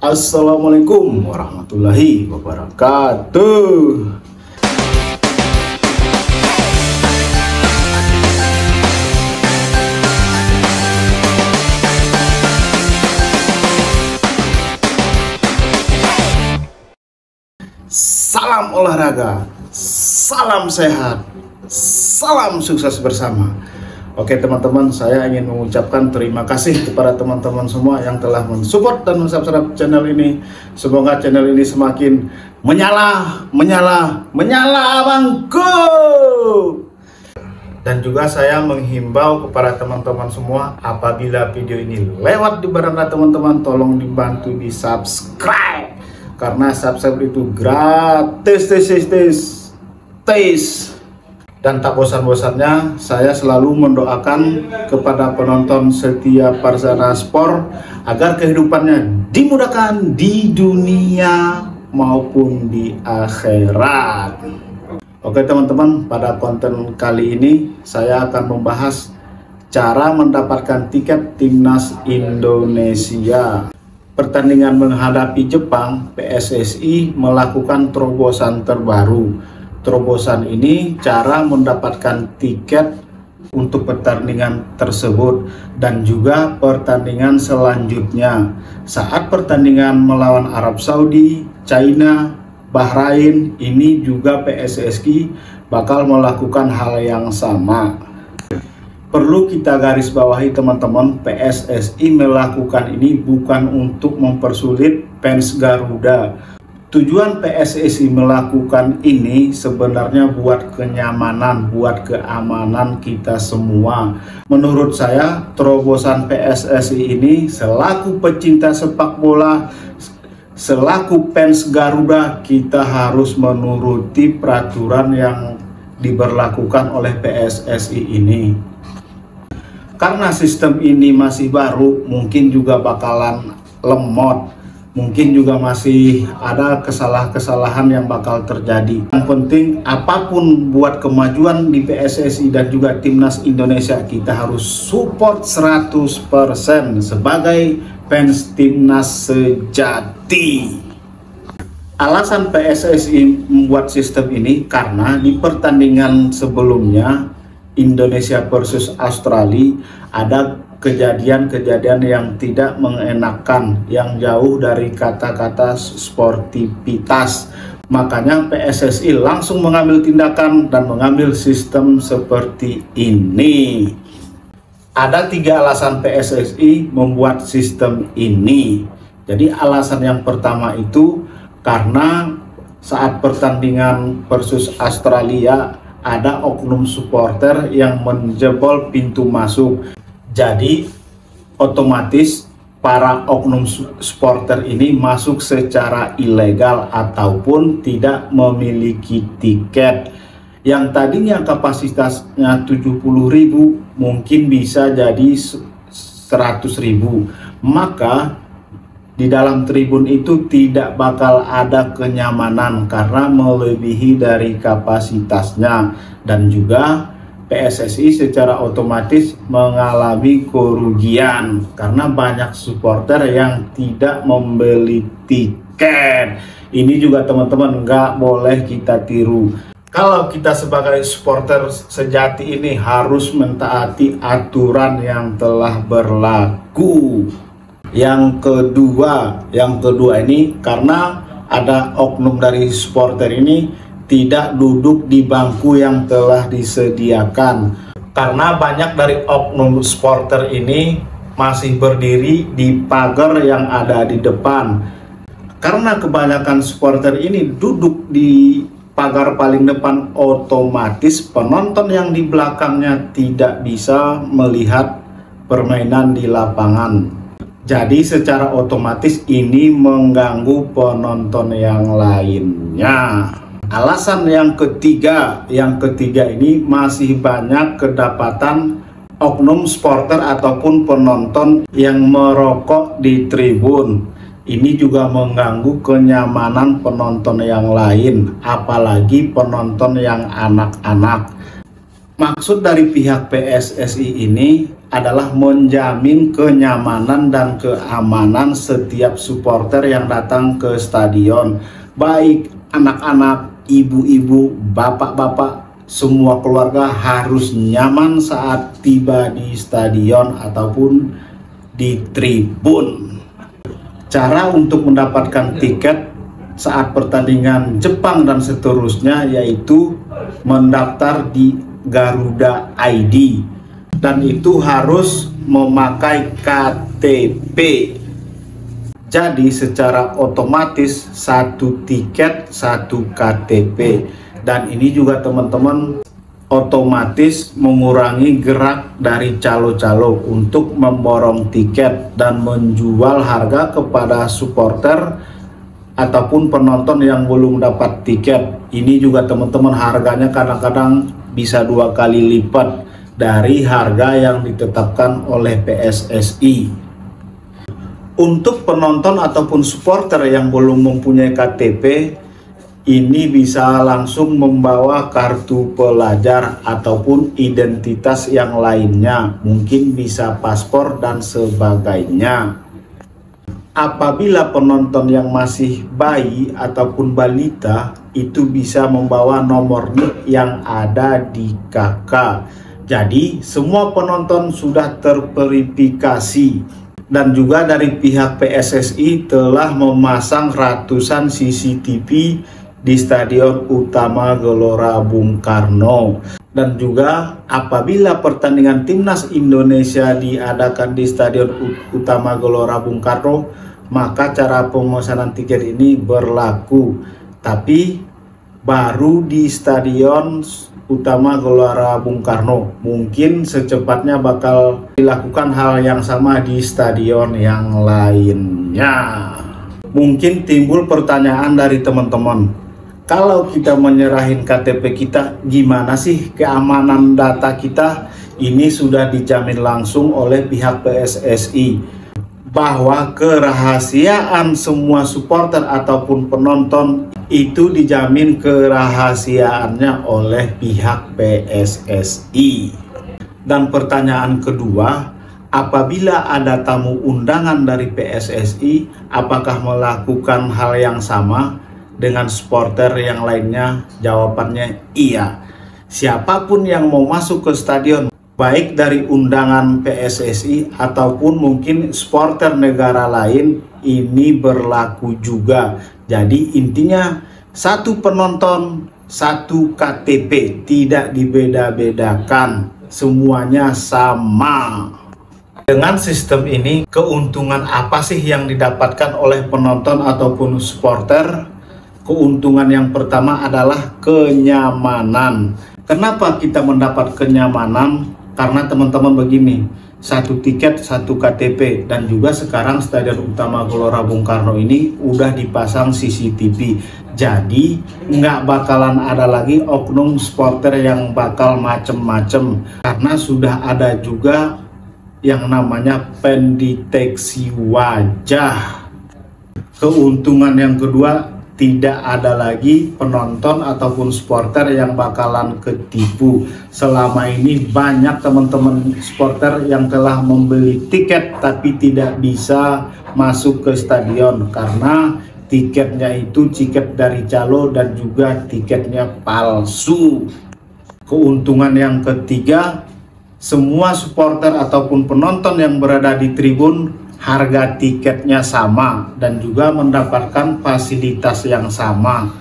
Assalamualaikum warahmatullahi wabarakatuh. Salam olahraga, salam sehat, salam sukses bersama. Oke teman-teman, saya ingin mengucapkan terima kasih kepada teman-teman semua yang telah mensupport dan mensubscribe channel ini. Semoga channel ini semakin menyala abangku. Dan juga saya menghimbau kepada teman-teman semua, apabila video ini lewat di beranda teman-teman, tolong dibantu di subscribe, karena subscribe itu gratis. Dan tak bosan-bosannya saya selalu mendoakan kepada penonton setia Farzana Sport agar kehidupannya dimudahkan di dunia maupun di akhirat. Oke teman-teman, pada konten kali ini saya akan membahas cara mendapatkan tiket timnas Indonesia. Pertandingan menghadapi Jepang, PSSI melakukan terobosan terbaru. Terobosan ini cara mendapatkan tiket untuk pertandingan tersebut dan juga pertandingan selanjutnya. Saat pertandingan melawan Arab Saudi, China, Bahrain, ini juga PSSI bakal melakukan hal yang sama. Perlu kita garis bawahi teman-teman, PSSI melakukan ini bukan untuk mempersulit fans Garuda. Tujuan PSSI melakukan ini sebenarnya buat kenyamanan, buat keamanan kita semua. Menurut saya, terobosan PSSI ini selaku pecinta sepak bola, selaku fans Garuda, kita harus menuruti peraturan yang diberlakukan oleh PSSI ini. Karena sistem ini masih baru, mungkin juga bakalan lemot. Mungkin juga masih ada kesalahan yang bakal terjadi. Yang penting apapun buat kemajuan di PSSI dan juga timnas Indonesia, kita harus support 100% sebagai fans timnas sejati. Alasan PSSI membuat sistem ini karena di pertandingan sebelumnya Indonesia versus Australia ada kejadian-kejadian yang tidak mengenakan, yang jauh dari kata-kata sportivitas. Makanya PSSI langsung mengambil tindakan dan mengambil sistem seperti ini. Ada 3 alasan PSSI membuat sistem ini. Jadi alasan yang pertama itu karena saat pertandingan versus Australia ada oknum supporter yang menjebol pintu masuk. Jadi otomatis para oknum supporter ini masuk secara ilegal ataupun tidak memiliki tiket. Yang tadinya kapasitasnya 70.000 mungkin bisa jadi 100.000. Maka di dalam tribun itu tidak bakal ada kenyamanan karena melebihi dari kapasitasnya, dan juga PSSI secara otomatis mengalami kerugian karena banyak supporter yang tidak membeli tiket. Ini juga teman-teman nggak boleh kita tiru. Kalau kita sebagai supporter sejati ini harus mentaati aturan yang telah berlaku. Yang kedua ini karena ada oknum dari supporter ini tidak duduk di bangku yang telah disediakan, karena banyak dari oknum supporter ini masih berdiri di pagar yang ada di depan. Karena kebanyakan supporter ini duduk di pagar paling depan, otomatis penonton yang di belakangnya tidak bisa melihat permainan di lapangan. Jadi secara otomatis ini mengganggu penonton yang lainnya. Alasan yang ketiga ini masih banyak kedapatan oknum supporter ataupun penonton yang merokok di tribun. Ini juga mengganggu kenyamanan penonton yang lain, apalagi penonton yang anak-anak. Maksud dari pihak PSSI ini adalah menjamin kenyamanan dan keamanan setiap supporter yang datang ke stadion, baik anak-anak, ibu-ibu, bapak-bapak, semua keluarga harus nyaman saat tiba di stadion ataupun di tribun. Cara untuk mendapatkan tiket saat pertandingan Jepang dan seterusnya yaitu mendaftar di Garuda ID, dan itu harus memakai KTP. Jadi secara otomatis satu tiket satu KTP, dan ini juga teman-teman otomatis mengurangi gerak dari calo-calo untuk memborong tiket dan menjual harga kepada supporter ataupun penonton yang belum dapat tiket. Ini juga teman-teman harganya kadang-kadang bisa 2 kali lipat dari harga yang ditetapkan oleh PSSI. Untuk penonton ataupun supporter yang belum mempunyai KTP, ini bisa langsung membawa kartu pelajar ataupun identitas yang lainnya, mungkin bisa paspor dan sebagainya. Apabila penonton yang masih bayi ataupun balita, itu bisa membawa nomor NIK yang ada di KK. Jadi semua penonton sudah terverifikasi, dan juga dari pihak PSSI telah memasang ratusan CCTV di Stadion Utama Gelora Bung Karno. Dan juga apabila pertandingan timnas Indonesia diadakan di Stadion Utama Gelora Bung Karno, maka cara pemesanan tiket ini berlaku, tapi baru di Stadion Utama Gelora Bung Karno. Mungkin secepatnya bakal dilakukan hal yang sama di stadion yang lainnya. Mungkin timbul pertanyaan dari teman-teman, kalau kita menyerahin KTP kita, gimana sih keamanan data kita? Ini sudah dijamin langsung oleh pihak PSSI, bahwa kerahasiaan semua supporter ataupun penonton itu dijamin kerahasiaannya oleh pihak PSSI. Dan pertanyaan kedua, apabila ada tamu undangan dari PSSI, apakah melakukan hal yang sama dengan supporter yang lainnya? Jawabannya iya. Siapapun yang mau masuk ke stadion, baik dari undangan PSSI ataupun mungkin supporter negara lain, ini berlaku juga. Jadi intinya satu penonton, satu KTP, tidak dibeda-bedakan, semuanya sama. Dengan sistem ini, keuntungan apa sih yang didapatkan oleh penonton ataupun supporter? Keuntungan yang pertama adalah kenyamanan. Kenapa kita mendapat kenyamanan? Karena teman-teman begini, satu tiket satu KTP, dan juga sekarang Stadion Utama Gelora Bung Karno ini udah dipasang CCTV. Jadi nggak bakalan ada lagi oknum supporter yang bakal macem-macem, karena sudah ada juga yang namanya pendeteksi wajah. Keuntungan yang kedua, tidak ada lagi penonton ataupun supporter yang bakalan ketipu. Selama ini banyak teman-teman supporter yang telah membeli tiket tapi tidak bisa masuk ke stadion karena tiketnya itu tiket dari calo dan juga tiketnya palsu. Keuntungan yang ketiga, semua supporter ataupun penonton yang berada di tribun harga tiketnya sama dan juga mendapatkan fasilitas yang sama.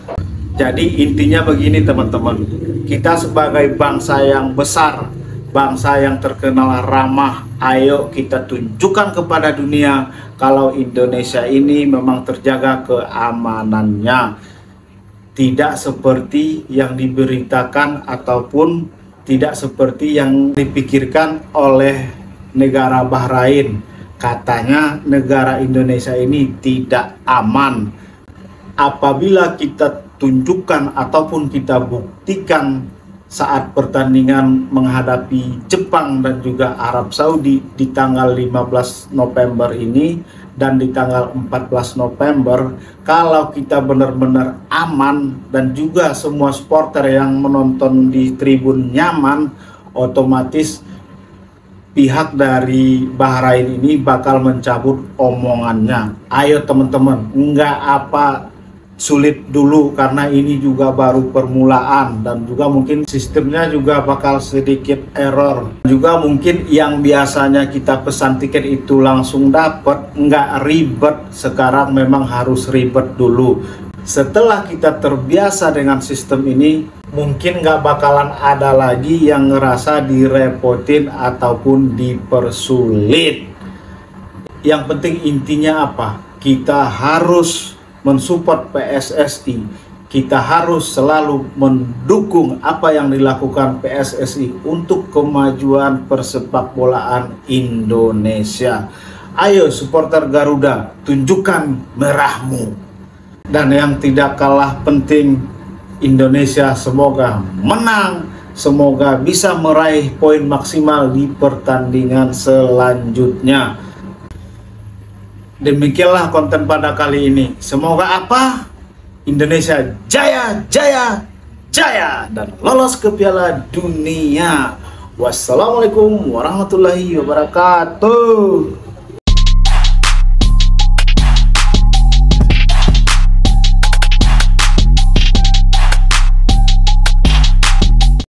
Jadi intinya begini teman-teman, kita sebagai bangsa yang besar, bangsa yang terkenal ramah, ayo kita tunjukkan kepada dunia kalau Indonesia ini memang terjaga keamanannya, tidak seperti yang diberitakan ataupun tidak seperti yang dipikirkan oleh negara Bahrain. Katanya negara Indonesia ini tidak aman. Apabila kita tunjukkan ataupun kita buktikan saat pertandingan menghadapi Jepang dan juga Arab Saudi di tanggal 15 November ini dan di tanggal 14 November, kalau kita benar-benar aman dan juga semua supporter yang menonton di tribun nyaman, otomatis pihak dari Bahrain ini bakal mencabut omongannya. Ayo teman-teman, nggak apa sulit dulu, karena ini juga baru permulaan dan juga mungkin sistemnya juga bakal sedikit error. Juga mungkin yang biasanya kita pesan tiket itu langsung dapat, nggak ribet, sekarang memang harus ribet dulu. Setelah kita terbiasa dengan sistem ini, mungkin nggak bakalan ada lagi yang ngerasa direpotin ataupun dipersulit. Yang penting intinya apa? Kita harus mensupport PSSI, kita harus selalu mendukung apa yang dilakukan PSSI untuk kemajuan persepak bolaan Indonesia. Ayo supporter Garuda, tunjukkan merahmu. Dan yang tidak kalah penting, Indonesia semoga menang, semoga bisa meraih poin maksimal di pertandingan selanjutnya. Demikianlah konten pada kali ini. Semoga apa? Indonesia jaya, jaya, jaya dan lolos ke Piala Dunia. Wassalamualaikum warahmatullahi wabarakatuh.